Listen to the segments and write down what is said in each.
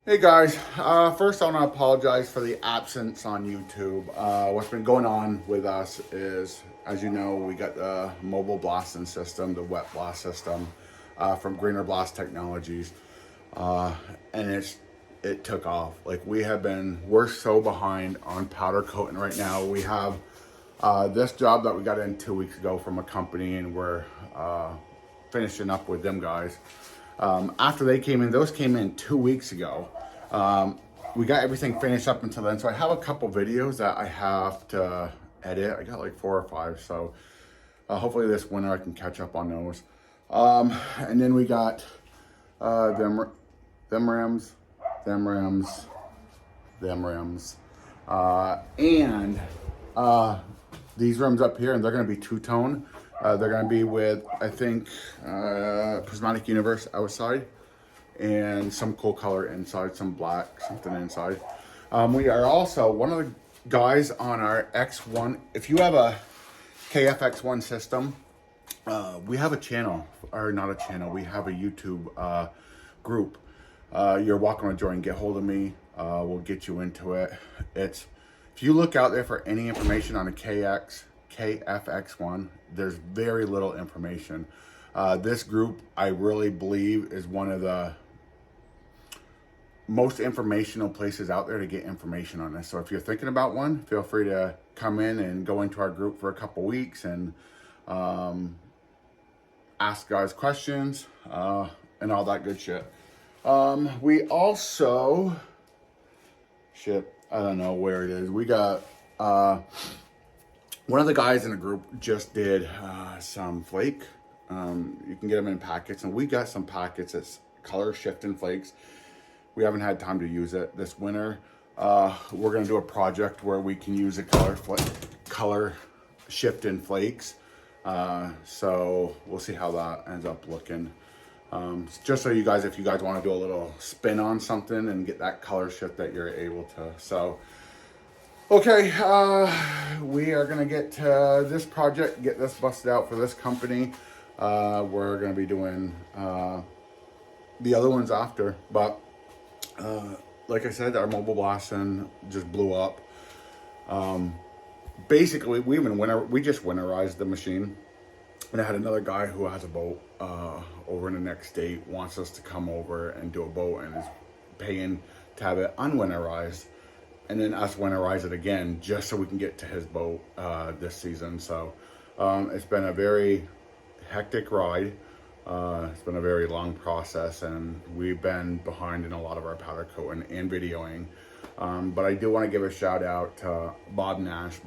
Hey guys, first I want to apologize for the absence on YouTube. What's been going on with us is, as you know, we got the mobile blasting system, the wet blast system from Greener Blast Technologies, and it took off. Like we're so behind on powder coating right now. We have this job that we got in 2 weeks ago from a company, and we're finishing up with them guys. After they came in, those came in 2 weeks ago. We got everything finished up until then. So I have a couple videos that I have to edit. I got like 4 or 5. So hopefully this winter I can catch up on those. And then we got them rims, and these rims up here, and they're going to be two-tone. They're going to be with, I think, Prismatic Universe outside and some cool color inside, some black, something inside. We are also, one of the guys on our X1, if you have a KFX1 system, we have a channel, or not a channel, we have a YouTube group. You're welcome to join, get hold of me, we'll get you into it. If you look out there for any information on a KFX1, there's very little information. This group, I really believe, is one of the most informational places out there to get information on this. So if you're thinking about one, feel free to come in and go into our group for a couple weeks and ask guys questions and all that good shit. We also, I don't know where it is. We got one of the guys in the group just did some flake. You can get them in packets, and we got some packets that's color shifting flakes. We haven't had time to use it this winter. We're gonna do a project where we can use a color shifting flakes. So we'll see how that ends up looking. Just so you guys, if you guys want to do a little spin on something and get that color shift that you're able to. So, okay, we are gonna get to this project, get this busted out for this company. We're gonna be doing the other ones after, but like I said, our mobile blasting just blew up. Basically, we just winterized the machine, and I had another guy who has a boat over in the next state, wants us to come over and do a boat, and is paying to have it unwinterized, and then us winterize it again just so we can get to his boat this season. So it's been a very hectic ride. It's been a very long process, and we've been behind in a lot of our powder coating and videoing. But I do want to give a shout out to Bob Nash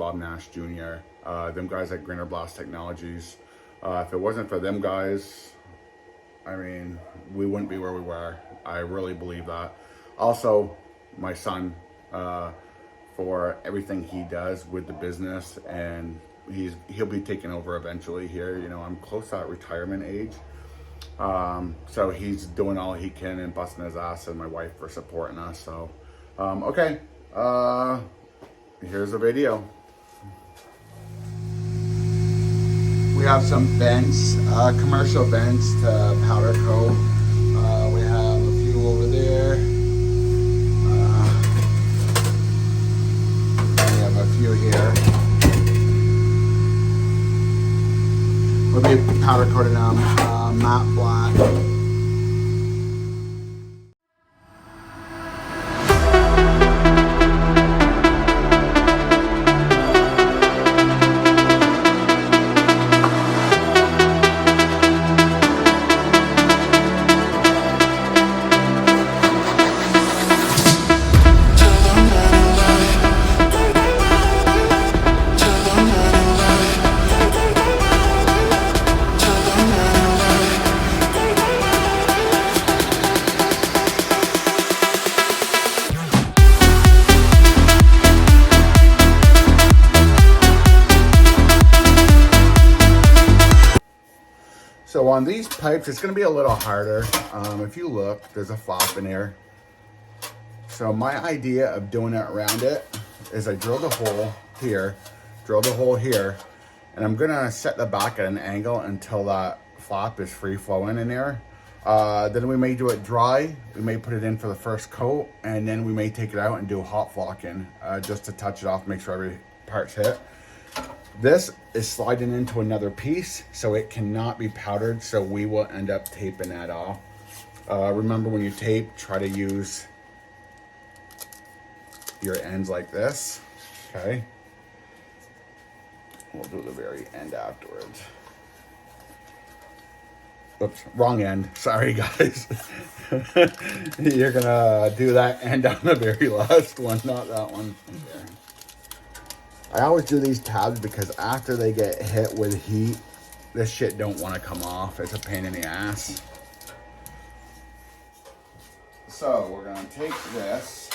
Jr., them guys at Greener Blast Technologies. If it wasn't for them guys, I mean, we wouldn't be where we were. I really believe that. Also, my son, for everything he does with the business, and he'll be taking over eventually here. You know, I'm close to that retirement age. So he's doing all he can and busting his ass, and my wife for supporting us. So, okay, here's a video. We have some vents, commercial vents to powder coat. We have a few over there. We have a few here. We'll be powder coating them matte black. So on these pipes, it's going to be a little harder. If you look, there's a flap in here. So my idea of doing it around it is I drilled a hole here, and I'm going to set the back at an angle until that flap is free flowing in there. Then we may do it dry. We may put it in for the first coat, and then we may take it out and do hot flocking just to touch it off, make sure every part's hit. This is sliding into another piece, so it cannot be powdered, so we will end up taping that off. Remember, when you tape, try to use your ends like this, okay? We'll do the very end afterwards. Oops, wrong end. Sorry, guys. You're gonna do that end on the very last one, not that one. Okay. I always do these tabs because after they get hit with heat, this shit don't want to come off. It's a pain in the ass. So we're gonna take this,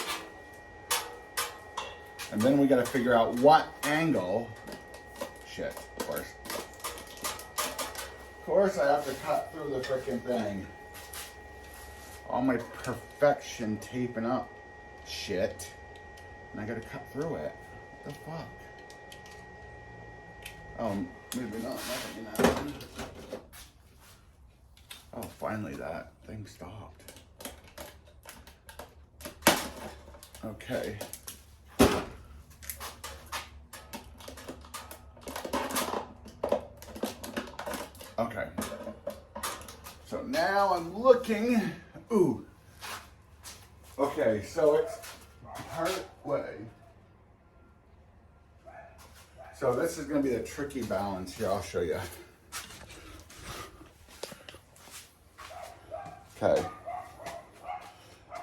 and then we gotta figure out what angle. Shit, of course. Of course, I have to cut through the frickin' thing. All my perfection taping up shit, and I gotta cut through it. What the fuck? Oh, maybe not. Nothing in that one. Oh, finally that thing stopped. Okay. Okay. So now I'm looking. Ooh. Okay, so it's part way. So this is going to be the tricky balance here. I'll show you. Okay.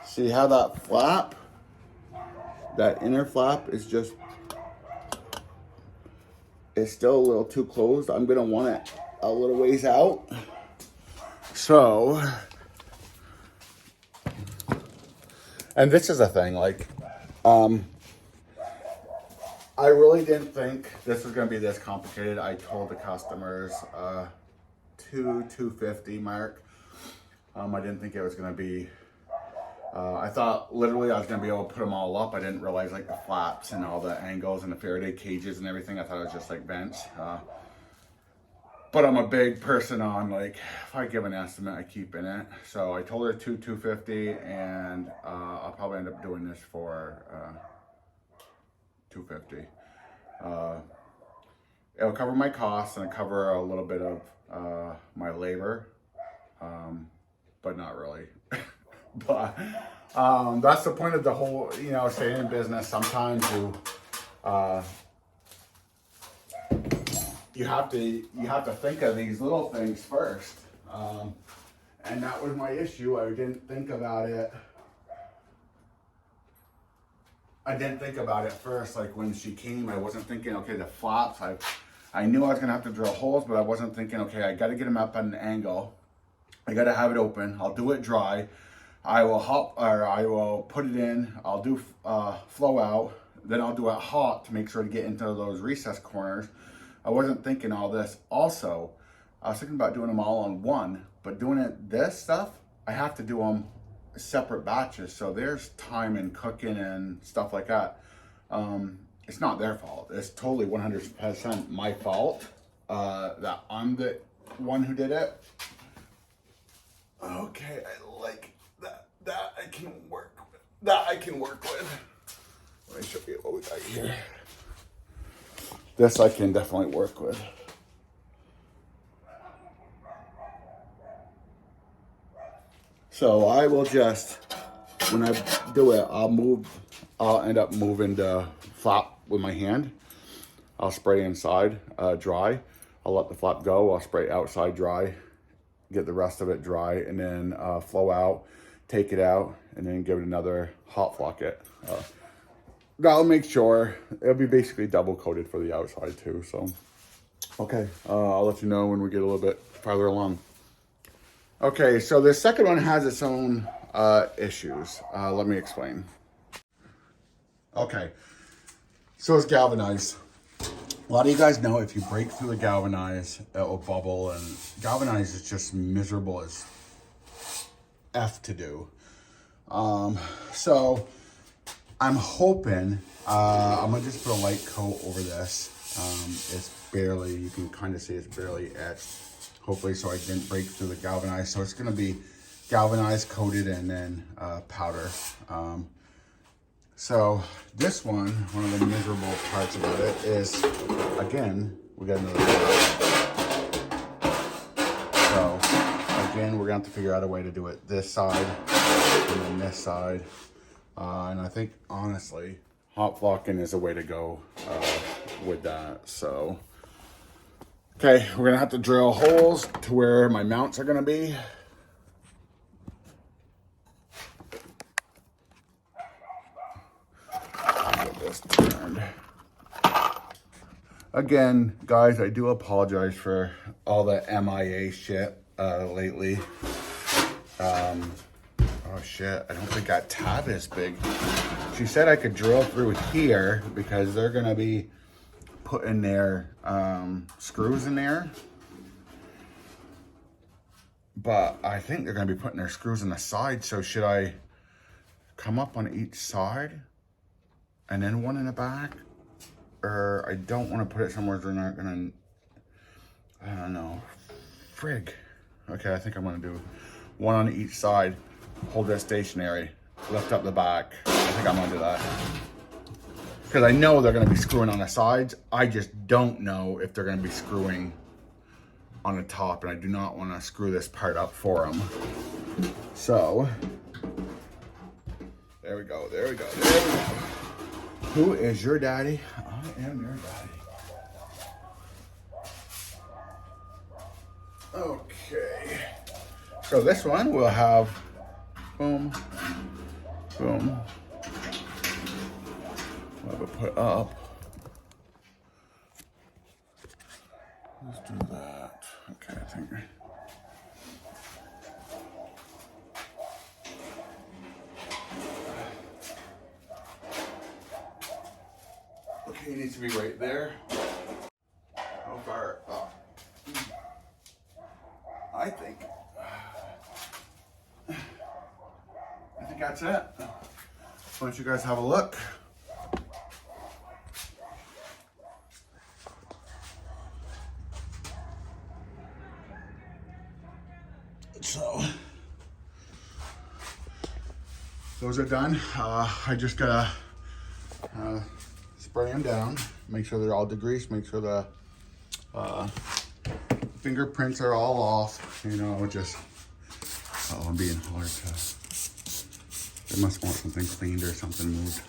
See how that flap, that inner flap is just, it's still a little too closed. I'm going to want it a little ways out. So, and this is a thing, like, I really didn't think this was going to be this complicated. I told the customers, 250 mark. I didn't think it was going to be, I thought literally I was going to be able to put them all up. I didn't realize like the flaps and all the angles and the Faraday cages and everything. I thought it was just like vents. But I'm a big person on, like, if I give an estimate, I keep in it. So I told her 250, and I'll probably end up doing this for 250. It'll cover my costs and cover a little bit of my labor, but not really. But that's the point of the whole, you know, staying in business. Sometimes you have to think of these little things first, and that was my issue. I didn't think about it. I didn't think about it first. Like when she came, I wasn't thinking, okay, the flaps. I knew I was gonna have to drill holes, but I wasn't thinking, okay, I got to get them up at an angle. I got to have it open. I'll do it dry. I will put it in. I'll do flow out. Then I'll do it hot to make sure to get into those recess corners. I wasn't thinking all this. Also, I was thinking about doing them all on one, but doing this stuff, I have to do them separate batches. So there's time in cooking and stuff like that. It's not their fault. It's totally 100% my fault that I'm the one who did it. Okay, I like that. That I can work with. That I can work with. Let me show you what we got here. This I can definitely work with. So I will just, when I do it, I'll end up moving the flap with my hand. I'll spray inside dry. I'll let the flap go. I'll spray outside dry, get the rest of it dry, and then flow out, take it out, and then give it another hot flock it. That'll make sure it'll be basically double coated for the outside too. So, okay, I'll let you know when we get a little bit farther along. Okay, so the second one has its own issues. Let me explain. Okay, so it's galvanized. A lot of you guys know if you break through the galvanize, it will bubble, and galvanize is just miserable as F to do. So I'm hoping, I'm gonna just put a light coat over this. It's barely, you can kind of see it's barely etched. Hopefully so I didn't break through the galvanized. So it's gonna be galvanized, coated, and then powder. So this one of the miserable parts about it is, again, we got another so again, we're gonna have to figure out a way to do it this side and then this side. And I think, honestly, hot flocking is a way to go with that. So, okay, we're gonna have to drill holes to where my mounts are gonna be. Get this turned. Again, guys, I do apologize for all the MIA shit lately. Oh shit, I don't think that tab is big. She said I could drill through here because they're gonna be putting their screws in there. But I think they're gonna be putting their screws on the side. So should I come up on each side and then one in the back? Or I don't want to put it somewhere they're not gonna, I don't know. Frig. Okay, I think I'm gonna do one on each side. Hold that stationary, lift up the back. I think I'm gonna do that. Because I know they're gonna be screwing on the sides. I just don't know if they're gonna be screwing on the top, and I do not wanna screw this part up for them. So, there we go, there we go, there we go. Who is your daddy? I am your daddy. Okay. So this one will have boom, boom. We'll have it put up. Let's do that. Okay, I think. Okay, it needs to be right there. How far up? I think that's it. Why don't you guys have a look? So those are done. I just gotta spray them down, make sure they're all degreased, make sure the fingerprints are all off, you know, just, oh, I'm being hard to, they must want something cleaned or something moved.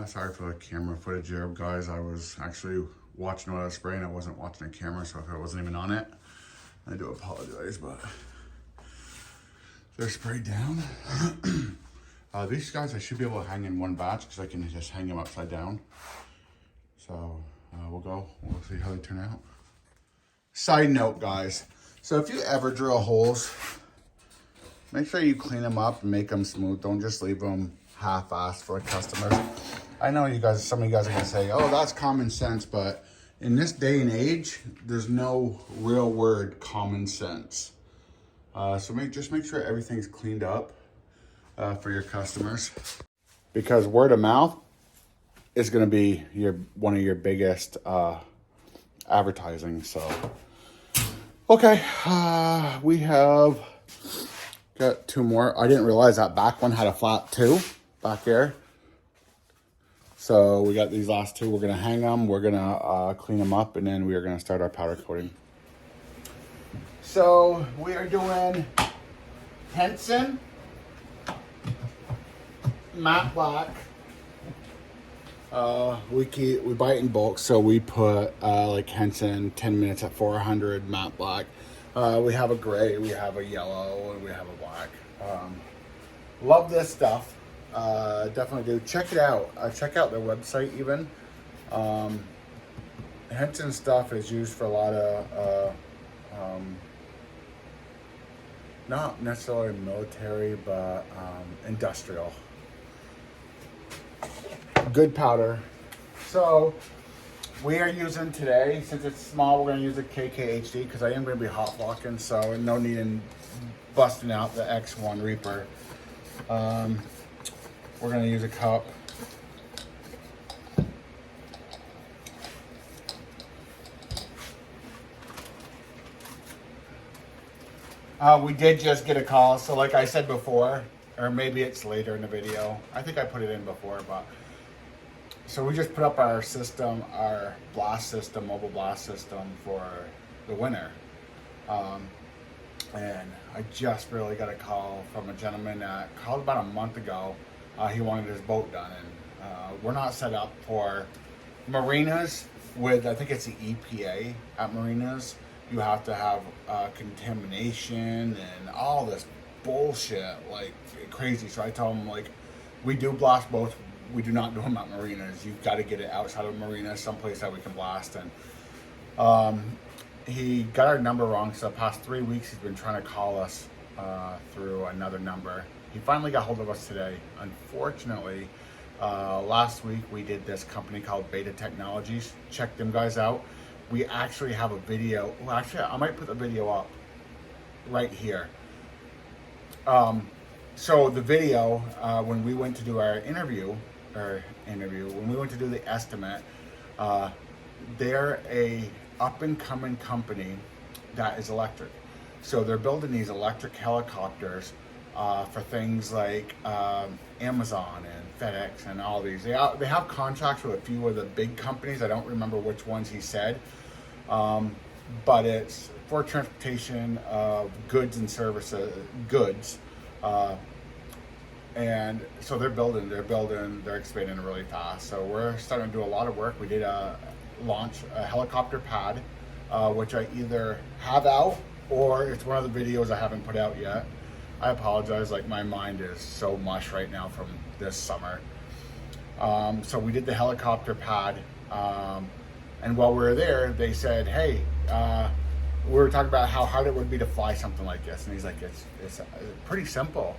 Sorry for the camera footage here, guys. I was actually watching what I was spraying. I wasn't watching the camera, so if I wasn't even on it, I do apologize, but they're sprayed down. These guys I should be able to hang in one batch because I can just hang them upside down. So we'll see how they turn out. Side note, guys, so if you ever drill holes, make sure you clean them up and make them smooth. Don't just leave them half-assed for customers. I know you guys, some of you guys are gonna say, oh, that's common sense, but in this day and age, there's no real word common sense. So just make sure everything's cleaned up for your customers, because word of mouth is going to be one of your biggest advertising. So, okay, we have got two more. I didn't realize that back one had a flap too, back there. So we got these last two. We're going to hang them. We're going to clean them up, and then we are going to start our powder coating. So we are doing Henson matte black. We buy it in bulk, so we put like Henson 10 minutes at 400 matte black. We have a gray, we have a yellow, and we have a black. Love this stuff. Definitely do. Check it out. Check out their website even. Henson stuff is used for a lot of not necessarily military, but industrial. Good powder. So we are using today, since it's small, we're going to use a KKHD because I am going to be hot blocking, so no need in busting out the X1 Reaper. We're going to use a cup. We did just get a call. So like I said before, or maybe it's later in the video. I think I put it in before, but so we just put up our system, our blast system, mobile blast system for the winter. And I just really got a call from a gentleman that called about a month ago. He wanted his boat done, and we're not set up for marinas with, I think it's the EPA at marinas. You have to have contamination and all this bullshit, like crazy. So I told him, like, we do blast boats. We do not do them at marinas. You've got to get it outside of a marina, someplace that we can blast. And he got our number wrong. So the past 3 weeks, he's been trying to call us through another number. He finally got hold of us today. Unfortunately, last week we did this company called Beta Technologies. Check them guys out. We actually have a video. Well, actually, I might put the video up right here. So the video, when we went to do our when we went to do the estimate, they're a up-and-coming company that is electric. So they're building these electric helicopters for things like Amazon and FedEx and all these. They have contracts with a few of the big companies. I don't remember which ones he said. But it's for transportation of goods and services, and so they're expanding really fast. So we're starting to do a lot of work. We did launch a helicopter pad, which I either have out or it's one of the videos I haven't put out yet. I apologize, like my mind is so mush right now from this summer. So we did the helicopter pad, and while we were there, they said, hey, we were talking about how hard it would be to fly something like this. And he's like, it's pretty simple.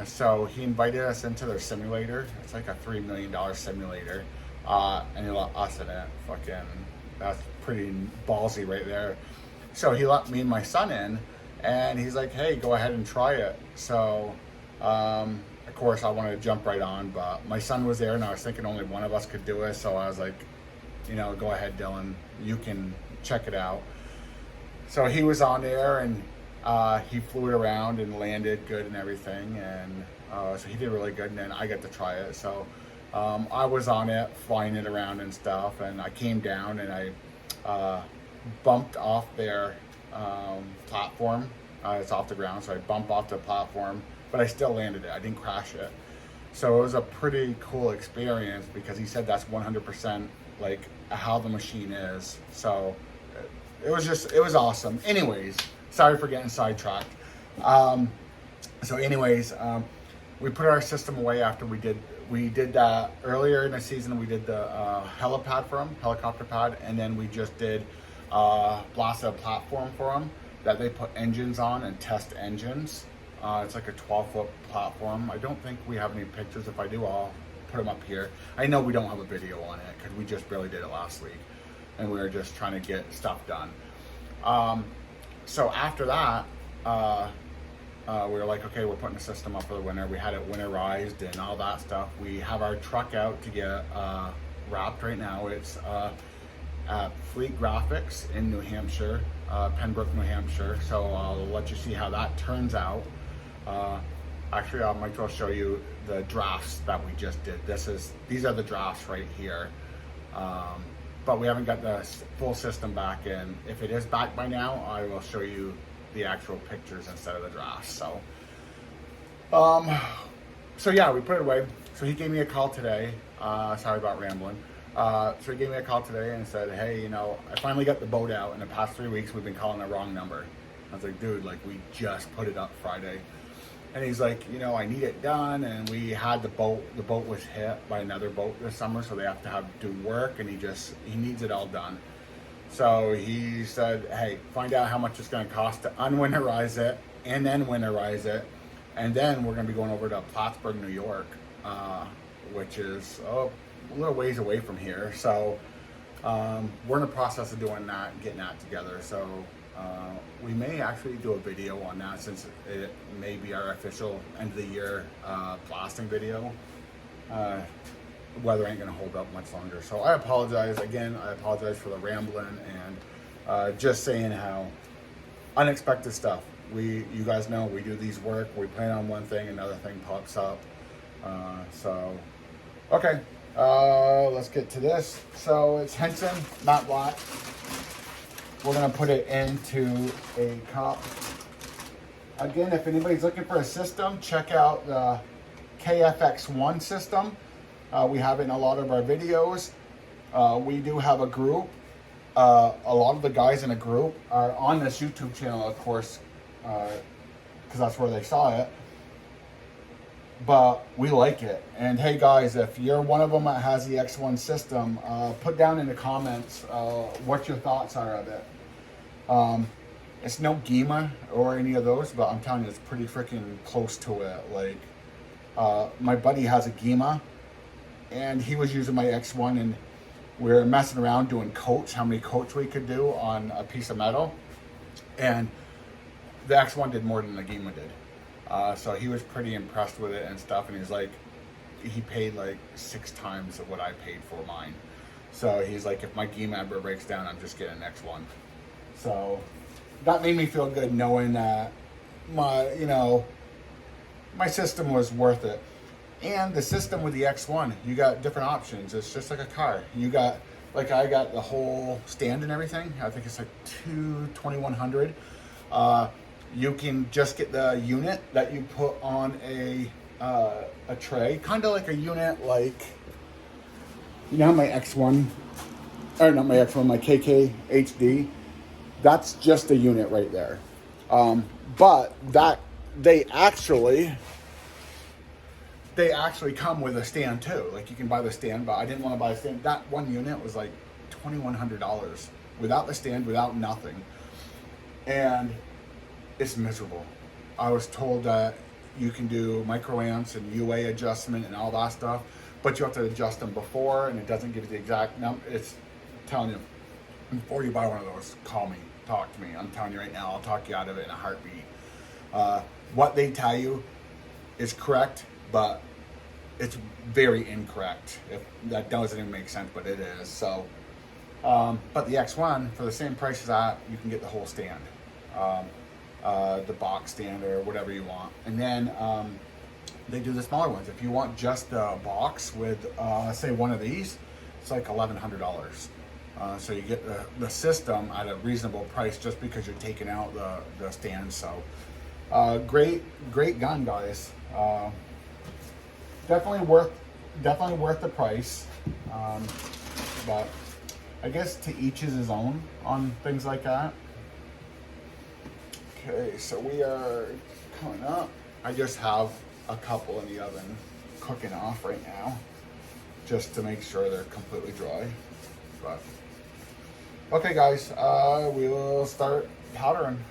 So he invited us into their simulator. It's like a $3 million simulator. And he let us in it. Fucking, that's pretty ballsy right there. So he let me and my son in, and he's like, hey, go ahead and try it. So, of course, I wanted to jump right on, but my son was there, and I was thinking only one of us could do it. So I was like, go ahead, Dylan, you can check it out. So he was on there, and he flew it around and landed good and everything, and so he did really good, and then I got to try it. So I was on it, flying it around and stuff, and I came down and I bumped off their platform. It's off the ground, so I bumped off the platform, but I still landed it. I didn't crash it. So it was a pretty cool experience because he said that's 100% like how the machine is. So it was awesome. Anyways, sorry for getting sidetracked. We put our system away after we did that earlier in the season. We did the helipad for them, helicopter pad, and then we just did blasted a platform for them that they put engines on and test engines. It's like a 12-foot platform. I don't think we have any pictures. If I do, I'll put them up here. I know we don't have a video on it because we just barely did it last week, and we were just trying to get stuff done. So after that, we were like, okay, we're putting the system up for the winter. We had it winterized and all that stuff. We have our truck out to get wrapped right now. It's at Fleet Graphics in New Hampshire, Pembroke, New Hampshire. So I'll let you see how that turns out. Actually, I might as well show you the drafts that we just did. These are the drafts right here. But we haven't got the full system back, and if it is back by now, I will show you the actual pictures instead of the drafts. So, so yeah, we put it away. So he gave me a call today. Sorry about rambling. So he gave me a call today and said, hey, I finally got the boat out. In the past 3 weeks, we've been calling the wrong number. I was like, dude, like we just put it up Friday. And he's like, I need it done. And we had the boat was hit by another boat this summer, so they have to do work, and he needs it all done. So he said, hey, find out how much it's going to cost to unwinterize it and then winterize it. And then we're going to be going over to Plattsburgh, New York, which is a little ways away from here. So we're in the process of doing that, getting that together. So we may actually do a video on that, since it may be our official end of the year blasting video. Weather ain't gonna hold up much longer. So I apologize again. I apologize for the rambling and just saying how unexpected stuff. you guys know we do these work. We plan on one thing, another thing pops up. So, okay, let's get to this. So it's Henson, matte black. We're gonna put it into a cup. Again, if anybody's looking for a system, check out the KFX1 system. We have it in a lot of our videos. We do have a group. A lot of the guys in a group are on this YouTube channel, of course, because that's where they saw it. But we like it. And hey guys, if you're one of them that has the X1 system, put down in the comments what your thoughts are of it. It's no GEMA or any of those, but I'm telling you, it's pretty freaking close to it. Like, my buddy has a GEMA, and he was using my X1, and we were messing around doing coats, how many coats we could do on a piece of metal. And the X1 did more than the GEMA did. So he was pretty impressed with it and stuff, and he's like, he paid like 6 times of what I paid for mine. So he's like, if my GEMA ever breaks down, I'm just getting an X1. So that made me feel good knowing that my system was worth it. And the system with the X1, you got different options. It's just like a car. You got, like I got the whole stand and everything. I think it's like $2,100. You can just get the unit that you put on a tray, kind of like a unit like, you know how my X1, or not my X1, my KK HD, that's just a unit right there. But that they actually come with a stand too. Like you can buy the stand, but I didn't want to buy a stand. That one unit was like $2,100 without the stand, without nothing. And it's miserable. I was told that you can do microamps and UA adjustment and all that stuff, but you have to adjust them before, and it doesn't give you the exact number. It's telling you, before you buy one of those, call me, talk to me. I'm telling you right now, I'll talk you out of it in a heartbeat. What they tell you is correct, but it's very incorrect. If that doesn't even make sense, but it is. So, but the X1, for the same price as that, you can get the whole stand. The box stand or whatever you want. And then they do the smaller ones. If you want just the box with, say, one of these, it's like $1,100. So you get the system at a reasonable price just because you're taking out the stand. So great gun, guys. Definitely worth the price. But I guess to each is his own on things like that. Okay, so we are coming up. I just have a couple in the oven cooking off right now, just to make sure they're completely dry. But okay, guys, we will start powdering.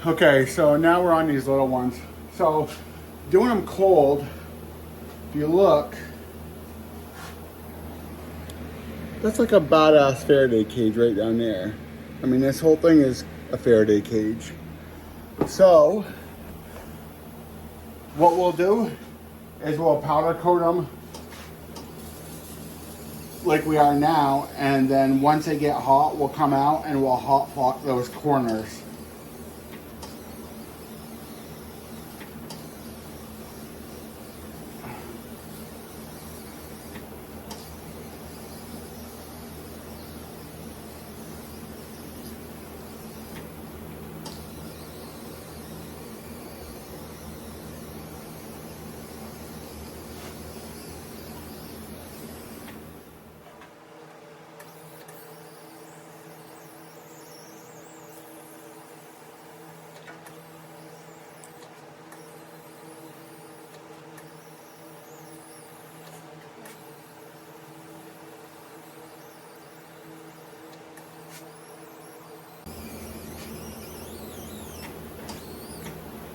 Okay, so now we're on these little ones. So doing them cold, if you look, that's like a badass Faraday cage right down there. I mean, this whole thing is a Faraday cage. So what we'll do is we'll powder coat them like we are now, and then once they get hot, we'll come out and we'll hot pot those corners.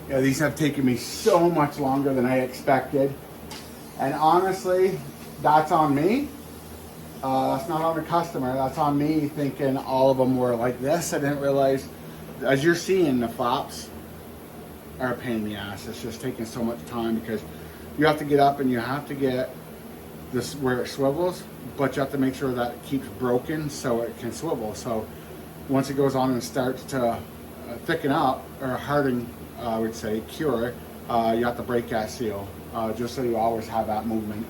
Yeah, these have taken me so much longer than I expected. And honestly, that's on me. That's not on the customer. That's on me thinking all of them were like this. I didn't realize, as you're seeing, the flaps are a pain in the ass. It's just taking so much time because you have to get up and you have to get this where it swivels, but you have to make sure that it keeps broken so it can swivel. So once it goes on and starts to thicken up or harden, I would say cure, you have to break that seal just so you always have that movement.